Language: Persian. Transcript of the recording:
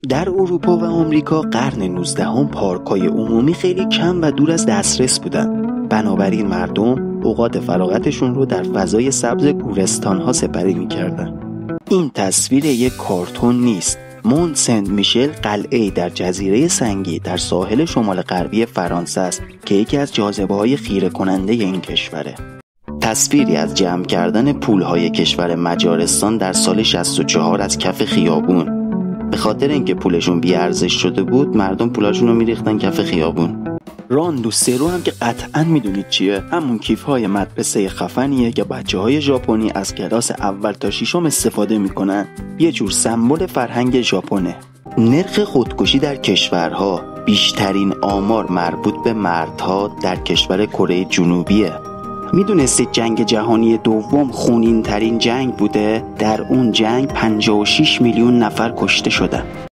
در اروپا و آمریکا قرن 19 پارک‌های عمومی خیلی کم و دور از دسترس بودن. بنابراین مردم اوقات فراغتشون رو در فضای سبز گورستان‌ها سپری می‌کردن. این تصویر یک کارتون نیست. مونت سنت میشل قلعه‌ای در جزیره سنگی در ساحل شمال غربی فرانسه است که یکی از جاذبه‌های خیره کننده این کشوره. تصویری از جمع کردن پول‌های کشور مجارستان در سال 64 از کف خیابون. به خاطر اینکه پولشون بی‌ارزش شده بود، مردم پولاشون رو می‌ریختن کف خیابون. راندو سرو هم که قطعاً میدونید چیه، همون کیف‌های مدرسه خفنیه که بچه‌های ژاپنی از کلاس اول تا ششم استفاده میکنن. یه جور سمبل فرهنگ ژاپنه. نرخ خودکشی در کشورها بیشترین آمار مربوط به مردها در کشور کره جنوبیه. میدونستید جنگ جهانی دوم خونین ترین جنگ بوده؟ در اون جنگ 56 میلیون نفر کشته شدن.